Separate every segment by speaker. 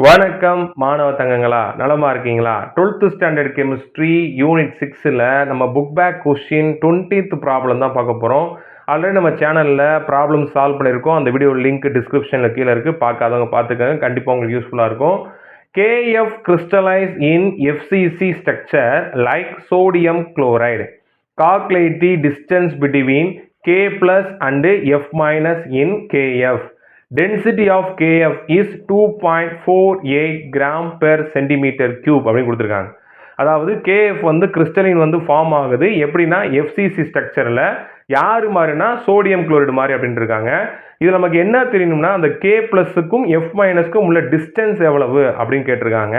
Speaker 1: வணக்கம் மாணவ தங்கங்களா, நலமா இருக்கீங்களா? 12th ஸ்டாண்டர்ட் கெமிஸ்ட்ரி யூனிட் 6ல் நம்ம book back question 20th problem தான் பார்க்க போகிறோம். ஆல்ரெடி நம்ம சேனலில் ப்ராப்ளம் சால்வ் பண்ணியிருக்கோம். அந்த வீடியோ லிங்க் டிஸ்கிரிப்ஷனில் கீழே இருக்குது, பார்க்காதவங்க பார்த்துக்கங்க, கண்டிப்பாக உங்களுக்கு யூஸ்ஃபுல்லாக இருக்கும். KF crystallize in FCC structure like sodium chloride. Calculate the distance between K plus and F minus in KF. Density of KF is 2.48 gram per centimeter cube அப்படின்னு கொடுத்துருக்காங்க. அதாவது KF வந்து கிறிஸ்டலின் வந்து ஃபார்ம் ஆகுது எப்படின்னா FCC ஸ்ட்ரக்சரில் யார் மாதிரினா சோடியம் குளோரைடு மாதிரி அப்படின்னு இருக்காங்க. இது நமக்கு என்ன தெரியணும்னா அந்த K ப்ளஸுக்கும் F மைனஸ்க்கும் உள்ள டிஸ்டன்ஸ் எவ்வளவு அப்படின்னு கேட்டிருக்காங்க.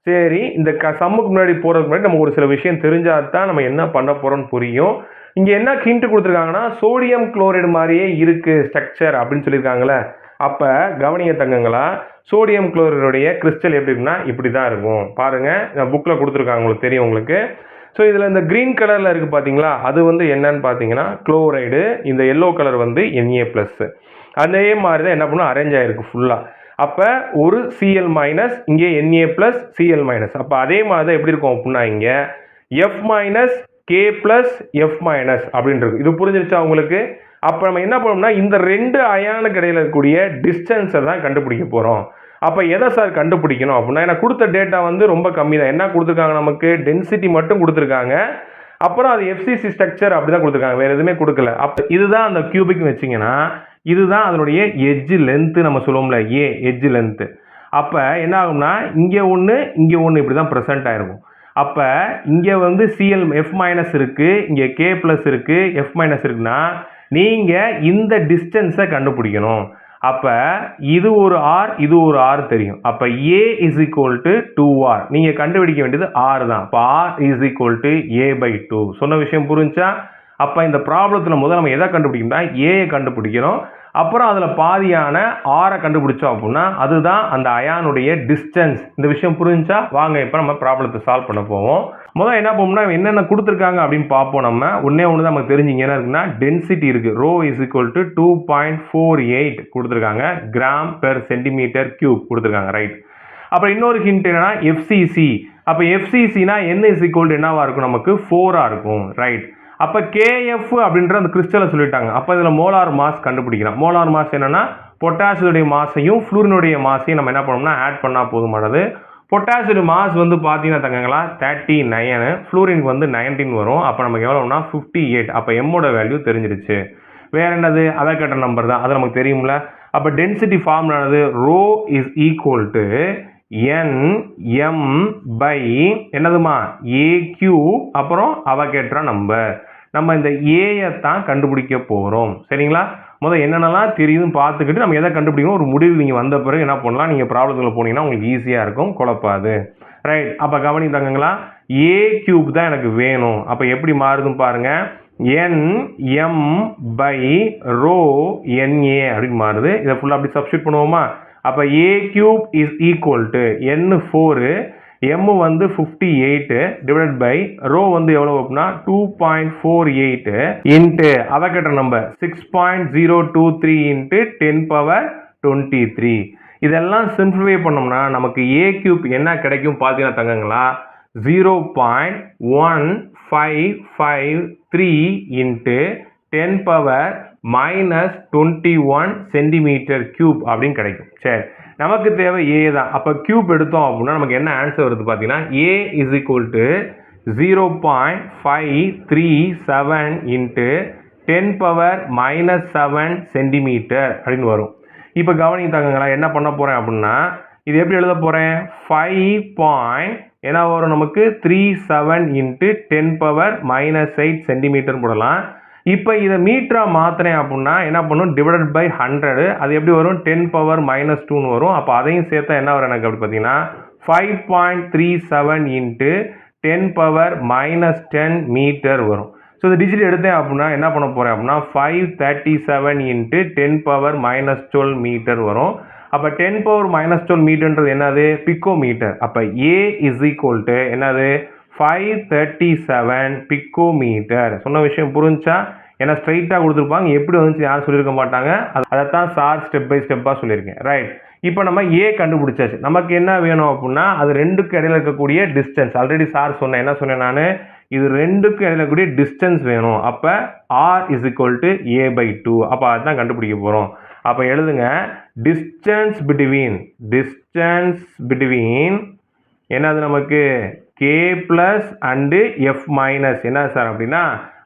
Speaker 1: சரி, இந்த சம்முக்கு முன்னாடி போகிறதுக்கு முன்னாடி நம்ம ஒரு சில விஷயம் தெரிஞ்சால் தான் நம்ம என்ன பண்ண போகிறோம்னு புரியும். இங்கே என்ன ஹிண்ட் கொடுத்துருக்காங்கன்னா சோடியம் குளோரைடு மாதிரியே இருக்குது ஸ்ட்ரக்சர் அப்படின்னு சொல்லியிருக்காங்களே. அப்போ கவனிய தங்கங்களா, சோடியம் குளோரைடுடைய கிறிஸ்டல் எப்படி இருக்குன்னா இப்படி தான் இருக்கும். பாருங்கள், புக்கில் கொடுத்துருக்காங்க, உங்களுக்கு தெரியும் உங்களுக்கு. ஸோ இதில் இந்த க்ரீன் கலரில் இருக்குது பார்த்தீங்களா, அது வந்து என்னன்னு பார்த்தீங்கன்னா குளோரைடு. இந்த எல்லோ கலர் வந்து Na+. அதே மாதிரி தான் என்ன பண்ணும், அரேஞ்ச் ஆகிருக்கு ஃபுல்லாக. அப்போ ஒரு Cl மைனஸ், இங்கே Na+, Cl மைனஸ். அப்போ அதே மாதிரி தான் எப்படி இருக்கும் அப்படின்னா இங்கே F minus K plus F minus அப்படின்னு இருக்கு. இது புரிஞ்சிருச்சா உங்களுக்கு? அப்போ நம்ம என்ன பண்ணோம்னா இந்த ரெண்டு அயானுக்கு இடையில் இருக்கக்கூடிய டிஸ்டன்ஸை தான் கண்டுபிடிக்க போகிறோம். அப்போ எதை சார் கண்டுபிடிக்கணும் அப்படின்னா, எனக்கு கொடுத்த டேட்டா வந்து ரொம்ப கம்மி தான். என்ன கொடுத்துருக்காங்க, நமக்கு டென்சிட்டி மட்டும் கொடுத்துருக்காங்க. அப்புறம் அது FCC ஸ்ட்ரக்சர் அப்படி தான் கொடுத்துருக்காங்க, வேறு எதுவுமே கொடுக்கல. அப்போ இதுதான் அந்த கியூபிக்னு வச்சிங்கன்னா இதுதான் அதனுடைய எட்ஜ் லென்த்து நம்ம சொல்லுவோம்ல, எட்ஜ் லென்த்து. அப்போ என்ன ஆகும்னா இங்கே ஒன்று இங்கே ஒன்று இப்படி தான் ப்ரெசென்ட் ஆகிருக்கும். அப்போ இங்கே வந்து F மைனஸ் இருக்குது, இங்கே K ப்ளஸ் இருக்குது, F மைனஸ் இருக்குன்னா நீங்கள் இந்த டிஸ்டன்ஸை கண்டுபிடிக்கணும். அப்போ இது ஒரு R, இது ஒரு R தெரியும். அப்போ A is equal to 2R. நீங்கள் கண்டுபிடிக்க வேண்டியது R தான். அப்போ R is equal to A/2. சொன்ன விஷயம் புரிஞ்சா? அப்போ இந்த ப்ராப்ளத்தில் முதல்ல நம்ம எதை கண்டுபிடிக்கணும்னா ஏயை கண்டுபிடிக்கணும். அப்புறம் அதில் பாதியான ஆரை கண்டுபிடிச்சோம் அப்படின்னா அதுதான் அந்த அயானுடைய டிஸ்டன்ஸ். இந்த விஷயம் புரிஞ்சா? வாங்க இப்போ நம்ம ப்ராப்ளத்தை சால்வ் பண்ண போவோம். முதல்ல என்ன பண்ணோம்னா என்னென்ன கொடுத்துருக்காங்க அப்படின்னு பார்ப்போம். நம்ம ஒன்று தான் நமக்கு தெரிஞ்சிங்க என்ன இருக்குன்னா டென்சிட்டி இருக்குது. ρ is equal to 2.48 கொடுத்துருக்காங்க, கிராம் பெர் சென்டிமீட்டர் கியூப் கொடுத்துருக்காங்க, ரைட். அப்புறம் இன்னொரு ஹிண்ட் என்னன்னா FCC. அப்போ FCCனா N is equal to என்னவா இருக்கும், நமக்கு 4ஆக இருக்கும், ரைட். அப்போ KF அப்படின்ற அந்த கிறிஸ்டலை சொல்லிட்டாங்க. அப்போ இதில் மோலார் மாஸ் கண்டுபிடிக்கலாம். மோலார் மாஸ் என்னன்னா பொட்டாசியோடைய மாசையும் ஃப்ளூரினுடைய மாசையும் நம்ம என்ன பண்ணோம்னா ஆட் பண்ணால் போதுமானது. பொட்டாசியோட மாஸ் வந்து பார்த்தீங்கன்னா தங்கங்களா 39, ஃப்ளூரினுக்கு வந்து 19 வரும். அப்போ நமக்கு எவ்வளோனா 58. அப்போ எம்மோட வேல்யூ தெரிஞ்சிருச்சு. வேற என்னது, அதை கேட்ட நம்பர் தான், அது நமக்கு தெரியும்ல. அப்போ டென்சிட்டி ஃபார்முலானது ρ is equal to Nm by என்னதுமா AQ, அப்புறம் அவகேட்ரா நம்பர். நம்ம இந்த ஏயை தான் கண்டுபிடிக்க போகிறோம், சரிங்களா? முதல் என்னென்னலாம் தெரியுதுன்னு பார்த்துக்கிட்டு நம்ம எதை கண்டுபிடிக்கணும் ஒரு முடிவு நீங்கள் வந்த பிறகு என்ன பண்ணலாம், நீங்கள் ப்ராப்ளத்தில் போனீங்கன்னா உங்களுக்கு ஈஸியாக இருக்கும், குழப்பாது, ரைட். அப்போ கவனித்தாங்களா, A³ தான் எனக்கு வேணும். அப்போ எப்படி மாறுதுன்னு பாருங்கள், Nm by ρ Na அப்படின்னு மாறுது. இதை ஃபுல்லாக அப்படி சப்ஸ்டியூட் பண்ணுவோமா? அப்போ A³ is equal to N4, M வந்து 58 டிவைடட் பை ρ வந்து எவ்வளோ அப்படின்னா 2.48 இன்ட்டு அவகேட்ரா நம்பர் 6.023 இன்ட்டு 10^23. இதெல்லாம் சிம்பிளிஃபை பண்ணோம்னா நமக்கு A³ என்ன கிடைக்கும் பார்த்தீங்கன்னா தங்கங்களா 0.1553 இன்ட்டு 10^-21 சென்டிமீட்டர் கியூப் அப்படின்னு கிடைக்கும். சரி, நமக்கு தேவை ஏ தான். அப்போ கியூப் எடுத்தோம் அப்படின்னா நமக்கு என்ன ஆன்சர் வருது பார்த்தீங்கன்னா A is equal to 0.537 into 10^-7 centimetre அப்படின்னு வரும். இப்போ கவனித்தாங்களா என்ன பண்ண போகிறேன் அப்படின்னா இது எப்படி எழுத போகிறேன் 5. என்ன வரும் நமக்கு 37 இன்ட்டு 10^-8 சென்டிமீட்டர் போடலாம். இப்போ இதை மீட்டராக மாற்றினேன் அப்படின்னா என்ன பண்ணும் டிவைடட் பை 100, அது எப்படி வரும் 10^-2 வரும். அப்போ அதையும் சேர்த்தா என்ன வரும் எனக்கு அப்படி பார்த்தீங்கன்னா 5.37 இன்ட்டு 10^-10 மீட்டர் வரும். ஸோ இந்த டிஜிட் எடுத்தேன் அப்படின்னா என்ன பண்ண போகிறேன் அப்படின்னா 537 இன்ட்டு 10^-12 மீட்டர் வரும். அப்போ 10^-12 மீட்டர்ன்றது என்னது, பிக்கோமீட்டர். அப்போ A is equal to என்னது 537 பிக்கோமீட்டர். சொன்ன விஷயம் புரிஞ்சா? ஏன்னா ஸ்ட்ரைட்டாக கொடுத்துருப்பாங்க, எப்படி வந்துச்சு யாரும் சொல்லியிருக்க மாட்டாங்க. அதைத்தான் சார் ஸ்டெப் பை ஸ்டெப்பாக சொல்லியிருக்கேன், ரைட். இப்போ நம்ம ஏ கண்டுபிடிச்சாச்சு. நமக்கு என்ன வேணும் அப்படின்னா அது ரெண்டுக்கு இடையில இருக்கக்கூடிய டிஸ்டன்ஸ். ஆல்ரெடி சார் சொன்னேன், என்ன சொன்னேன் நான், இது ரெண்டுக்கு இடையில இருக்கக்கூடிய டிஸ்டன்ஸ் வேணும். அப்போ R is equal to a/2. அப்போ அதுதான் கண்டுபிடிக்க போகிறோம். அப்போ எழுதுங்க, டிஸ்டன்ஸ் பிட்வீன் என்னது நமக்கு K plus and F minus என்ன சார் அப்படின்னா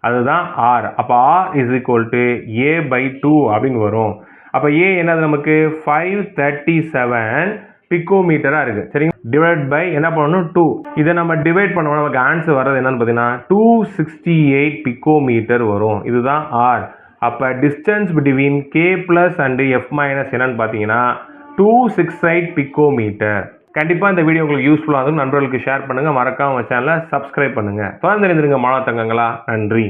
Speaker 1: அதுதான் ஆர். அப்போ R is equal to a/2 அப்படின்னு வரும். அப்போ ஏ என்னது நமக்கு 537 பிக்கோமீட்டராக இருக்குது. சரிங்க, டிவைட் பை என்ன பண்ணணும் 2. இதை நம்ம டிவைட் பண்ணோம்னா நமக்கு ஆன்சர் வர்றது என்னன்னு பார்த்தீங்கன்னா 268 பிக்கோமீட்டர் வரும். இதுதான் ஆர். அப்போ distance between K plus and F minus என்னன்னு பார்த்தீங்கன்னா 268 பிக்கோமீட்டர். கண்டிப்பாக இந்த வீடியோ உங்களுக்கு யூஸ்ஃபுல்லாக இருக்கும். நண்பர்களுக்கு ஷேர் பண்ணுங்கள். மறக்காம சேனலை சப்ஸ்கிரைப் பண்ணுங்கள். தொடர்ந்து இருந்துருங்க மாணவ தங்கங்களா. நன்றி.